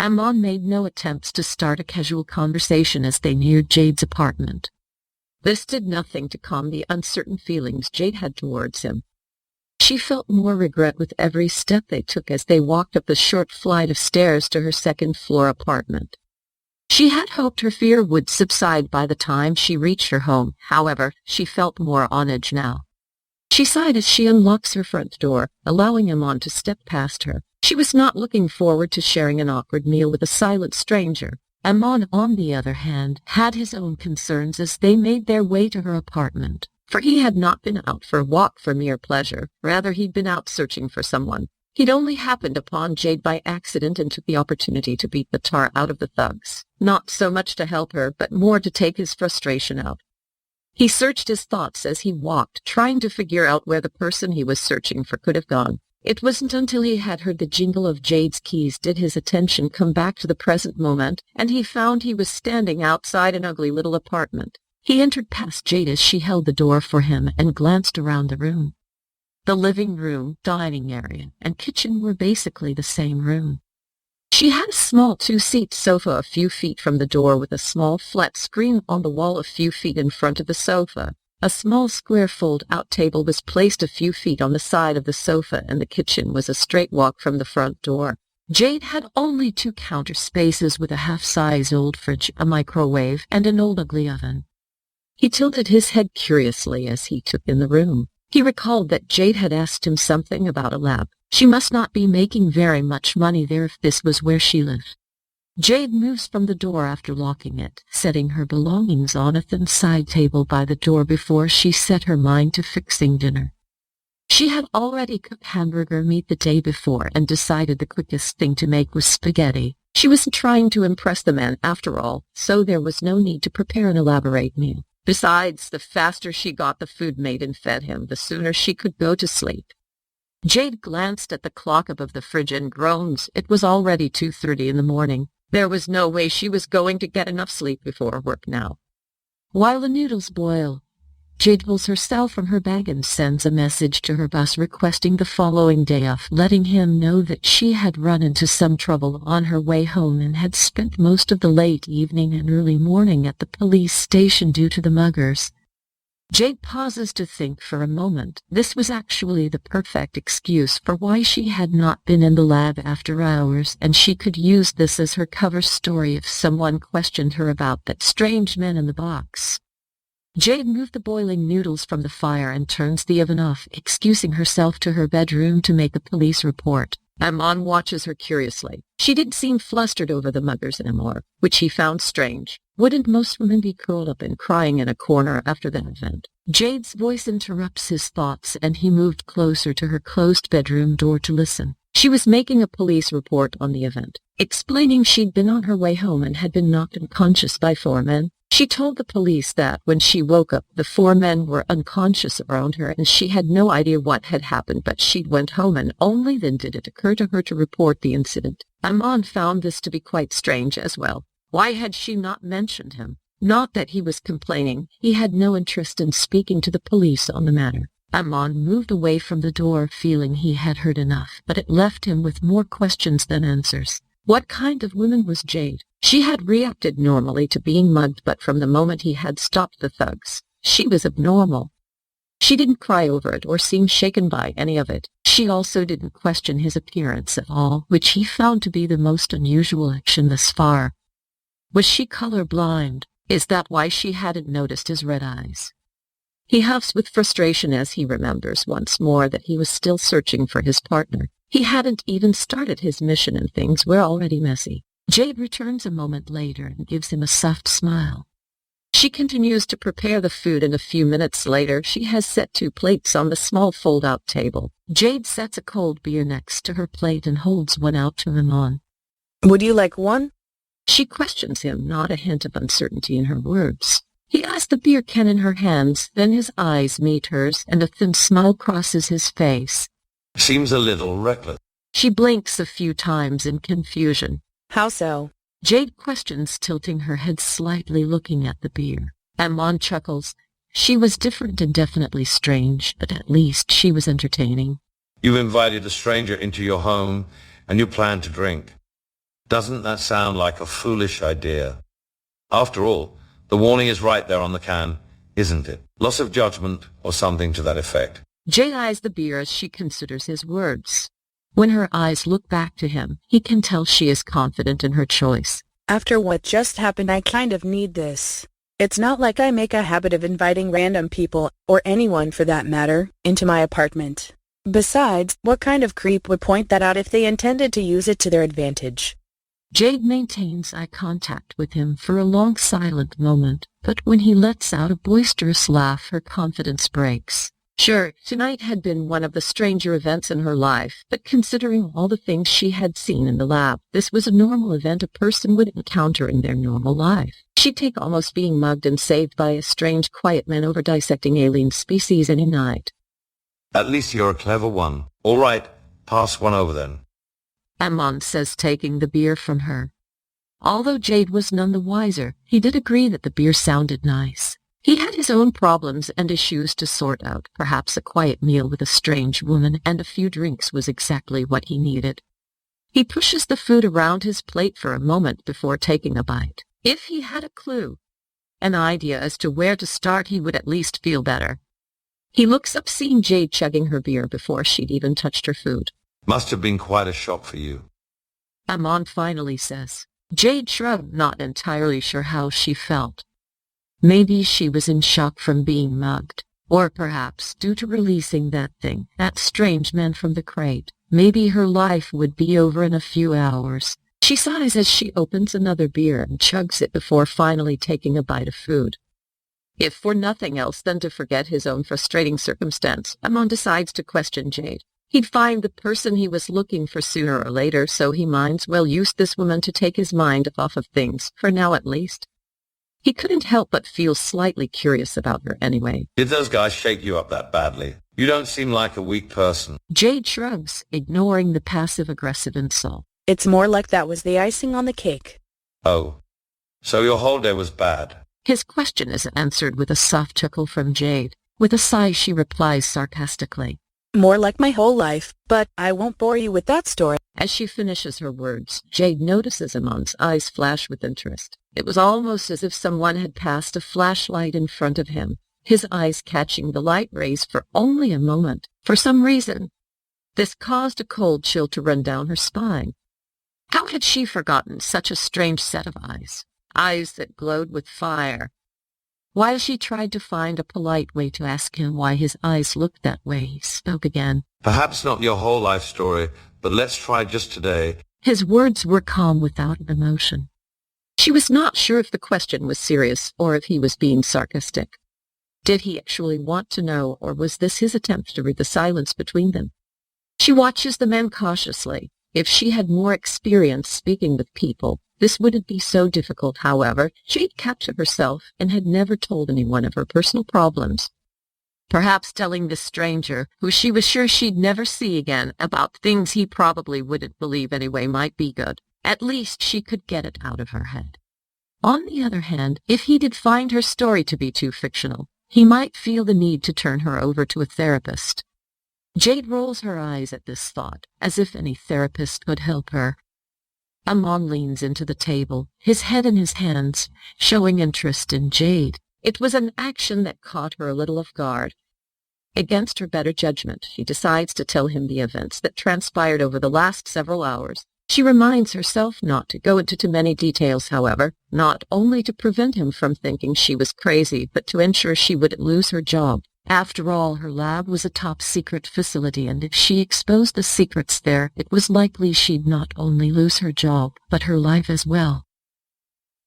Amon made no attempts to start a casual conversation as they neared Jade's apartment. This did nothing to calm the uncertain feelings Jade had towards him. She felt more regret with every step they took as they walked up the short flight of stairs to her second-floor apartment. She had hoped her fear would subside by the time she reached her home. However, she felt more on edge now. She sighed as she unlocks her front door, allowing Amon to step past her. She was not looking forward to sharing an awkward meal with a silent stranger. Amon, on the other hand, had his own concerns as they made their way to her apartment. For he had not been out for a walk for mere pleasure. Rather, he'd been out searching for someone. He'd only happened upon Jade by accident and took the opportunity to beat the tar out of the thugs. Not so much to help her, but more to take his frustration out. He searched his thoughts as he walked, trying to figure out where the person he was searching for could have gone. It wasn't until he had heard the jingle of Jade's keys did his attention come back to the present moment, and he found he was standing outside an ugly little apartment. He entered past Jade as she held the door for him and glanced around the room. The living room, dining area, and kitchen were basically the same room. She had a small two-seat sofa a few feet from the door with a small flat screen on the wall a few feet in front of the sofa. A small square fold-out table was placed a few feet on the side of the sofa, and the kitchen was a straight walk from the front door. Jade had only 2 counter spaces with a half-size old fridge, a microwave, and an old ugly oven. He tilted his head curiously as he took in the room. He recalled that Jade had asked him something about a lab. She must not be making very much money there if this was where she lived. Jade moves from the door after locking it, setting her belongings on a thin side table by the door before she set her mind to fixing dinner. She had already cooked hamburger meat the day before and decided the quickest thing to make was spaghetti. She wasn't trying to impress the man after all, so there was no need to prepare an elaborate meal. Besides, the faster she got the food made and fed him, the sooner she could go to sleep. Jade glanced at the clock above the fridge and groaned. It was already 2:30 in the morning. There was no way she was going to get enough sleep before work now. While the noodles boil, Jade pulls herself from her bag and sends a message to her boss requesting the following day off, letting him know that she had run into some trouble on her way home and had spent most of the late evening and early morning at the police station due to the muggers. Jade pauses to think for a moment. This was actually the perfect excuse for why she had not been in the lab after hours, and she could use this as her cover story if someone questioned her about that strange man in the box. Jade moved the boiling noodles from the fire and turns the oven off, excusing herself to her bedroom to make a police report. Amon watches her curiously. She didn't seem flustered over the muggers anymore, which he found strange. Wouldn't most women be curled up and crying in a corner after that event? Jade's voice interrupts his thoughts, and he moved closer to her closed bedroom door to listen. She was making a police report on the event, explaining she'd been on her way home and had been knocked unconscious by 4 men. She told the police that when she woke up, the 4 men were unconscious around her and she had no idea what had happened, but she went home and only then did it occur to her to report the incident. Amon found this to be quite strange as well. Why had she not mentioned him? Not that he was complaining. He had no interest in speaking to the police on the matter. Amon moved away from the door, feeling he had heard enough, but it left him with more questions than answers. What kind of woman was Jade? She had reacted normally to being mugged, but from the moment he had stopped the thugs, she was abnormal. She didn't cry over it or seem shaken by any of it. She also didn't question his appearance at all, which he found to be the most unusual action thus far. Was she color-blind? Is that why she hadn't noticed his red eyes? He huffs with frustration as he remembers once more that he was still searching for his partner. He hadn't even started his mission and things were already messy. Jade returns a moment later and gives him a soft smile. She continues to prepare the food, and a few minutes later she has set 2 plates on the small fold-out table. Jade sets a cold beer next to her plate and holds one out to Amon. Would you like one? She questions him, not a hint of uncertainty in her words. He has the beer can in her hands, then his eyes meet hers, and a thin smile crosses his face. Seems a little reckless. She blinks a few times in confusion. How so? Jade questions, tilting her head slightly, looking at the beer. Amon chuckles. She was different and definitely strange, but at least she was entertaining. You've invited a stranger into your home, and you plan to drink. Doesn't that sound like a foolish idea? After all, the warning is right there on the can, isn't it? Loss of judgment or something to that effect. Jade eyes the beer as she considers his words. When her eyes look back to him, he can tell she is confident in her choice. After what just happened, I kind of need this. It's not like I make a habit of inviting random people, or anyone for that matter, into my apartment. Besides, what kind of creep would point that out if they intended to use it to their advantage? Jade maintains eye contact with him for a long silent moment, but when he lets out a boisterous laugh, her confidence breaks. Sure, tonight had been one of the stranger events in her life, but considering all the things she had seen in the lab, this was a normal event a person would encounter in their normal life. She'd take almost being mugged and saved by a strange, quiet man over dissecting alien species any night. At least you're a clever one. All right, pass one over then. Amon says, taking the beer from her. Although Jade was none the wiser, he did agree that the beer sounded nice. He had his own problems and issues to sort out. Perhaps a quiet meal with a strange woman and a few drinks was exactly what he needed. He pushes the food around his plate for a moment before taking a bite. If he had a clue, an idea as to where to start, he would at least feel better. He looks up, seeing Jade chugging her beer before she'd even touched her food. Must have been quite a shock for you. Amon finally says. Jade shrugged, not entirely sure how she felt. Maybe she was in shock from being mugged, or perhaps due to releasing that thing, that strange man from the crate. Maybe her life would be over in a few hours. She sighs as she opens another beer and chugs it before finally taking a bite of food. If for nothing else than to forget his own frustrating circumstance, Amon decides to question Jade. He'd find the person he was looking for sooner or later, so he might as well use this woman to take his mind off of things, for now at least. He couldn't help but feel slightly curious about her anyway. Did those guys shake you up that badly? You don't seem like a weak person. Jade shrugs, ignoring the passive-aggressive insult. It's more like that was the icing on the cake. Oh, so your whole day was bad? His question is answered with a soft chuckle from Jade. With a sigh, she replies sarcastically. More like my whole life, but I won't bore you with that story. As she finishes her words, Jade notices Amon's eyes flash with interest. It was almost as if someone had passed a flashlight in front of him, his eyes catching the light rays for only a moment. For some reason, this caused a cold chill to run down her spine. How had she forgotten such a strange set of eyes? Eyes that glowed with fire. While she tried to find a polite way to ask him why his eyes looked that way, he spoke again. Perhaps not your whole life story, but let's try just today. His words were calm without emotion. She was not sure if the question was serious or if he was being sarcastic. Did he actually want to know, or was this his attempt to read the silence between them? She watches the man cautiously. If she had more experience speaking with people, this wouldn't be so difficult. However, Jade kept to herself and had never told anyone of her personal problems. Perhaps telling this stranger, who she was sure she'd never see again, about things he probably wouldn't believe anyway might be good. At least she could get it out of her head. On the other hand, if he did find her story to be too fictional, he might feel the need to turn her over to a therapist. Jade rolls her eyes at this thought, as if any therapist could help her. Amon leans into the table, his head in his hands, showing interest in Jade. It was an action that caught her a little off guard. Against her better judgment, she decides to tell him the events that transpired over the last several hours. She reminds herself not to go into too many details, however, not only to prevent him from thinking she was crazy, but to ensure she wouldn't lose her job. After all, her lab was a top-secret facility, and if she exposed the secrets there, it was likely she'd not only lose her job, but her life as well.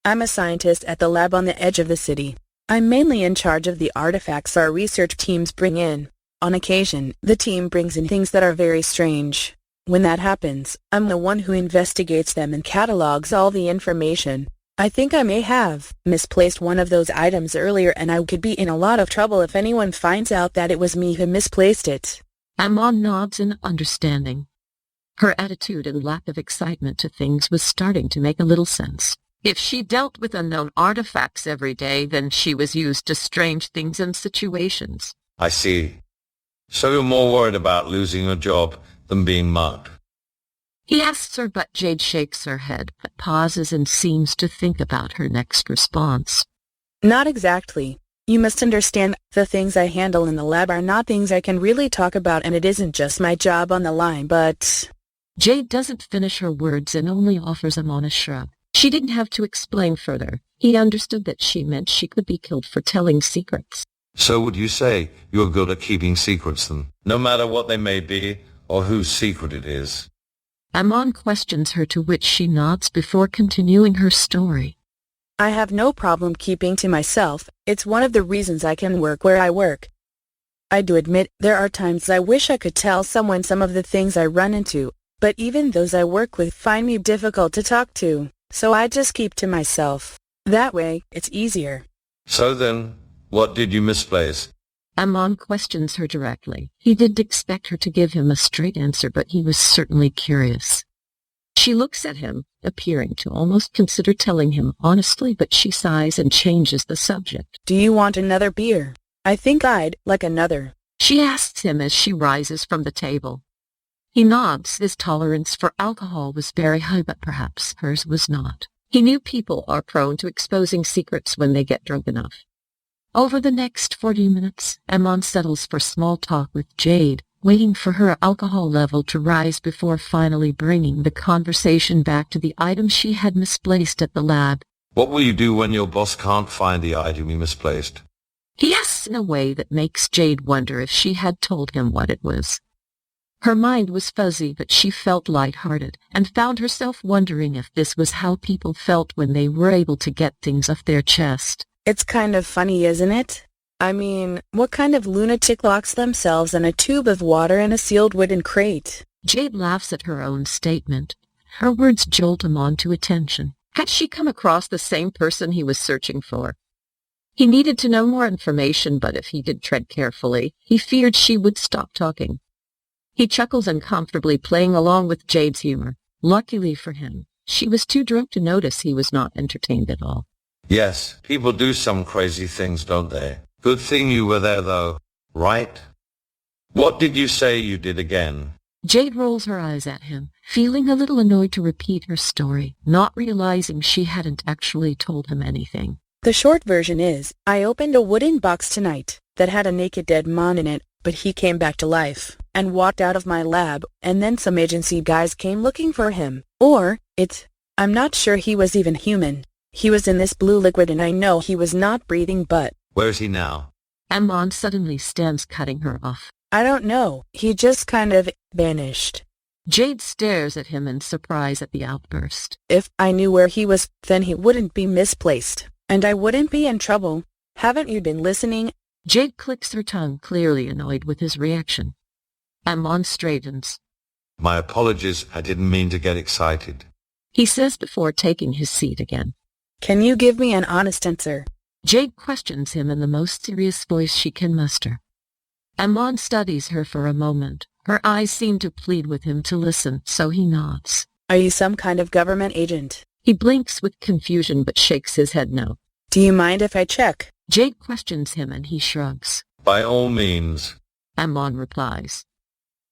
I'm a scientist at the lab on the edge of the city. I'm mainly in charge of the artifacts our research teams bring in. On occasion, the team brings in things that are very strange. When that happens, I'm the one who investigates them and catalogs all the information. I think I may have misplaced one of those items earlier, and I could be in a lot of trouble if anyone finds out that it was me who misplaced it. Amon nods in understanding. Her attitude and lack of excitement to things was starting to make a little sense. If she dealt with unknown artifacts every day, then she was used to strange things and situations. I see. So you're more worried about losing your job than being mugged. He asks her, but Jade shakes her head, but pauses and seems to think about her next response. Not exactly. You must understand, the things I handle in the lab are not things I can really talk about, and it isn't just my job on the line, but... Jade doesn't finish her words and only offers him on a shrug. She didn't have to explain further. He understood that she meant she could be killed for telling secrets. So would you say you're good at keeping secrets then, no matter what they may be or whose secret it is? Amon questions her, to which she nods before continuing her story. I have no problem keeping to myself. It's one of the reasons I can work where I work. I do admit there are times I wish I could tell someone some of the things I run into, but even those I work with find me difficult to talk to, so I just keep to myself. That way, it's easier. So then, what did you misplace? Amon questions her directly. He didn't expect her to give him a straight answer, but he was certainly curious. She looks at him, appearing to almost consider telling him honestly, but she sighs and changes the subject. Do you want another beer? I think I'd like another. She asks him as she rises from the table. He nods. His tolerance for alcohol was very high, but perhaps hers was not. He knew people are prone to exposing secrets when they get drunk enough. Over the next 40 minutes, Amon settles for small talk with Jade, waiting for her alcohol level to rise before finally bringing the conversation back to the item she had misplaced at the lab. What will you do when your boss can't find the item you misplaced? He asks in a way that makes Jade wonder if she had told him what it was. Her mind was fuzzy, but she felt light-hearted, and found herself wondering if this was how people felt when they were able to get things off their chest. It's kind of funny, isn't it? I mean, what kind of lunatic locks themselves in a tube of water in a sealed wooden crate? Jade laughs at her own statement. Her words jolt him on to attention. Had she come across the same person he was searching for? He needed to know more information, but if he did tread carefully, he feared she would stop talking. He chuckles uncomfortably, playing along with Jade's humor. Luckily for him, she was too drunk to notice he was not entertained at all. Yes, people do some crazy things, don't they? Good thing you were there, though, right? What did you say you did again? Jade rolls her eyes at him, feeling a little annoyed to repeat her story, not realizing she hadn't actually told him anything. The short version is, I opened a wooden box tonight that had a naked dead man in it, but he came back to life and walked out of my lab, and then some agency guys came looking for him. I'm not sure he was even human. He was in this blue liquid, and I know he was not breathing, but... Where is he now? Amon suddenly stands, cutting her off. I don't know. He just kind of vanished. Jade stares at him in surprise at the outburst. If I knew where he was, then he wouldn't be misplaced, and I wouldn't be in trouble. Haven't you been listening? Jade clicks her tongue, clearly annoyed with his reaction. Amon straightens. My apologies, I didn't mean to get excited. He says before taking his seat again. Can you give me an honest answer? Jade questions him in the most serious voice she can muster. Amon studies her for a moment. Her eyes seem to plead with him to listen, so he nods. Are you some kind of government agent? He blinks with confusion but shakes his head no. Do you mind if I check? Jade questions him and he shrugs. By all means. Amon replies.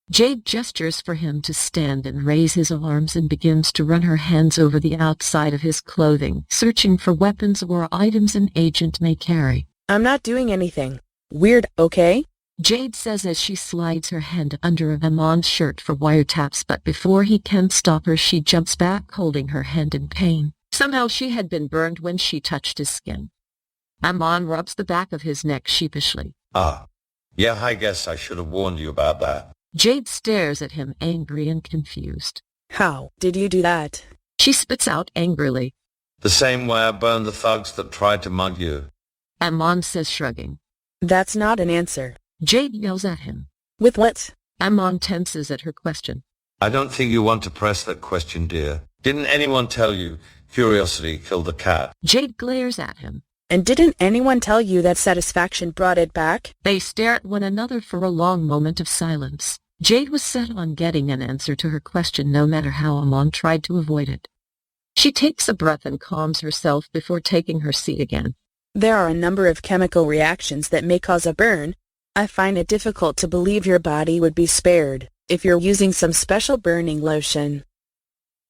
Jade gestures for him to stand and raise his arms and begins to run her hands over the outside of his clothing, searching for weapons or items an agent may carry. I'm not doing anything weird, okay? Jade says as she slides her hand under Amon's shirt for wiretaps, but before he can stop her, she jumps back, holding her hand in pain. Somehow she had been burned when she touched his skin. Amon rubs the back of his neck sheepishly. Yeah, I guess I should have warned you about that. Jade stares at him, angry and confused. How did you do that? She spits out angrily. The same way I burned the thugs that tried to mug you. Amon says, shrugging. That's not an answer. Jade yells at him. With what? Amon tenses at her question. I don't think you want to press that question, dear. Didn't anyone tell you curiosity killed the cat? Jade glares at him. And didn't anyone tell you that satisfaction brought it back? They stare at one another for a long moment of silence. Jade was set on getting an answer to her question, no matter how Amon tried to avoid it. She takes a breath and calms herself before taking her seat again. There are a number of chemical reactions that may cause a burn. I find it difficult to believe your body would be spared if you're using some special burning lotion.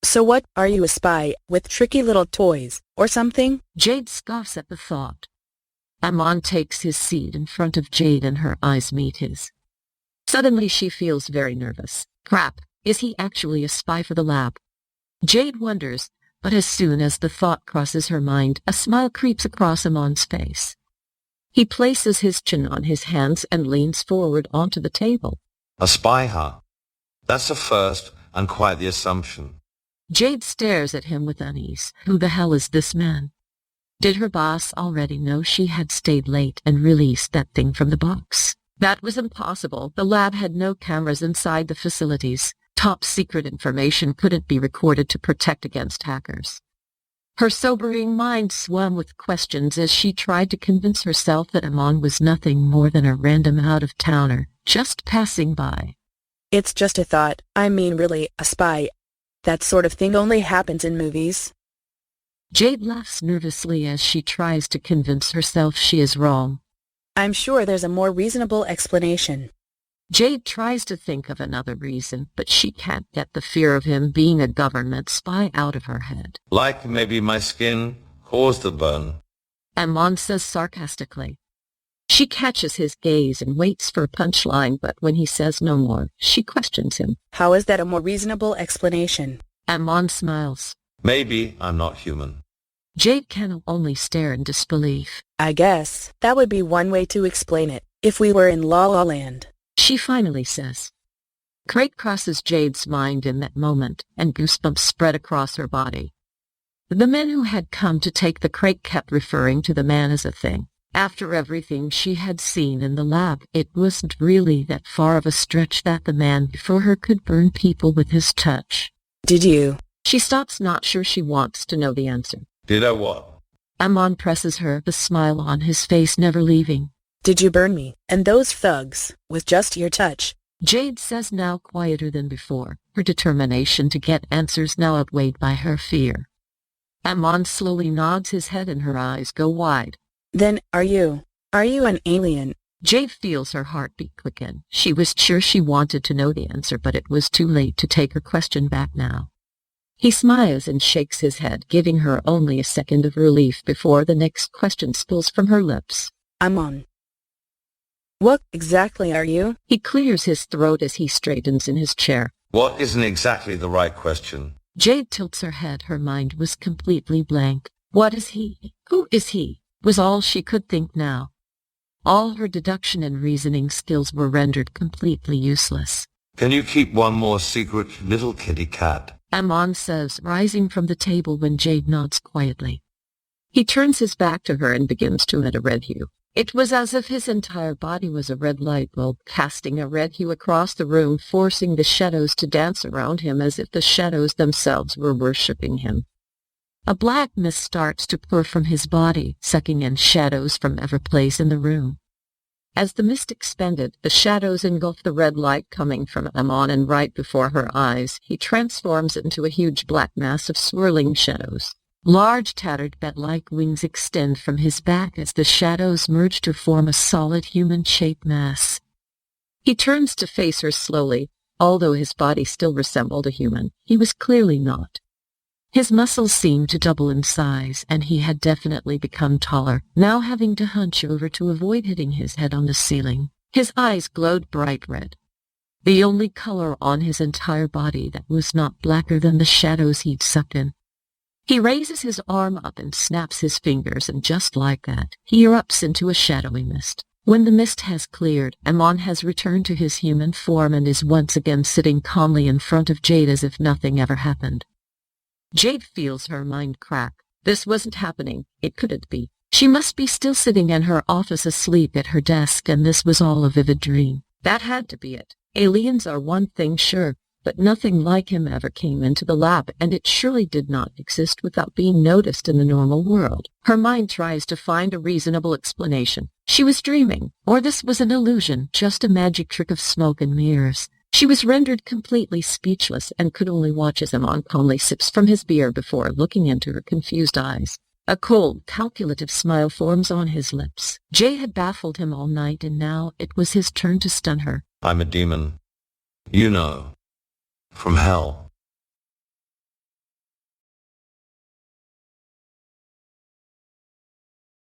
So what, are you a spy, with tricky little toys, or something? Jade scoffs at the thought. Amon takes his seat in front of Jade and her eyes meet his. Suddenly she feels very nervous. Crap, is he actually a spy for the lab? Jade wonders, but as soon as the thought crosses her mind, a smile creeps across Amon's face. He places his chin on his hands and leans forward onto the table. A spy, huh? That's a first, and quite the assumption. Jade stares at him with unease. Who the hell is this man? Did her boss already know she had stayed late and released that thing from the box? That was impossible. The lab had no cameras inside the facilities. Top secret information couldn't be recorded to protect against hackers. Her sobering mind swam with questions as she tried to convince herself that Amon was nothing more than a random out-of-towner, just passing by. It's just a thought. I mean really, a spy. That sort of thing only happens in movies. Jade laughs nervously as she tries to convince herself she is wrong. I'm sure there's a more reasonable explanation. Jade tries to think of another reason, but she can't get the fear of him being a government spy out of her head. Like maybe my skin caused the burn. Amon says sarcastically. She catches his gaze and waits for a punchline, but when he says no more, she questions him. How is that a more reasonable explanation? Amon smiles. Maybe I'm not human. Jade can only stare in disbelief. I guess that would be one way to explain it, if we were in La La Land. She finally says. Crate crosses Jade's mind in that moment, and goosebumps spread across her body. The men who had come to take the crate kept referring to the man as a thing. After everything she had seen in the lab, it wasn't really that far of a stretch that the man before her could burn people with his touch. Did you? She stops, not sure she wants to know the answer. Did I what? Amon presses her, the smile on his face never leaving. Did you burn me, and those thugs, with just your touch? Jade says, now quieter than before, her determination to get answers now outweighed by her fear. Amon slowly nods his head and her eyes go wide. Then, are you an alien? Jade feels her heartbeat quicken. She was sure she wanted to know the answer, but it was too late to take her question back now. He smiles and shakes his head, giving her only a second of relief before the next question spills from her lips. Amon. What exactly are you? He clears his throat as he straightens in his chair. What isn't exactly the right question? Jade tilts her head. Her mind was completely blank. What is he? Who is he? Was all she could think now. All her deduction and reasoning skills were rendered completely useless. Can you keep one more secret, little kitty cat? Amon says, rising from the table when Jade nods quietly. He turns his back to her and begins to emit a red hue. It was as if his entire body was a red light bulb, casting a red hue across the room, forcing the shadows to dance around him as if the shadows themselves were worshipping him. A black mist starts to pour from his body, sucking in shadows from every place in the room. As the mist expanded, the shadows engulfed the red light coming from Amon, and right before her eyes, he transforms into a huge black mass of swirling shadows. Large, tattered bat-like wings extend from his back as the shadows merge to form a solid human-shaped mass. He turns to face her slowly. Although his body still resembled a human, he was clearly not. His muscles seemed to double in size, and he had definitely become taller, now having to hunch over to avoid hitting his head on the ceiling. His eyes glowed bright red, the only color on his entire body that was not blacker than the shadows he'd sucked in. He raises his arm up and snaps his fingers, and just like that, he erupts into a shadowy mist. When the mist has cleared, Amon has returned to his human form and is once again sitting calmly in front of Jade as if nothing ever happened. Jade feels her mind crack. This wasn't happening. It couldn't be. She must be still sitting in her office asleep at her desk, and this was all a vivid dream. That had to be it. Aliens are one thing, sure, but nothing like him ever came into the lab, and it surely did not exist without being noticed in the normal world. Her mind tries to find a reasonable explanation. She was dreaming, or this was an illusion, just a magic trick of smoke and mirrors. She was rendered completely speechless and could only watch as Amon calmly sips from his beer before looking into her confused eyes. A cold, calculative smile forms on his lips. Jay had baffled him all night, and now it was his turn to stun her. I'm a demon. You know. From hell.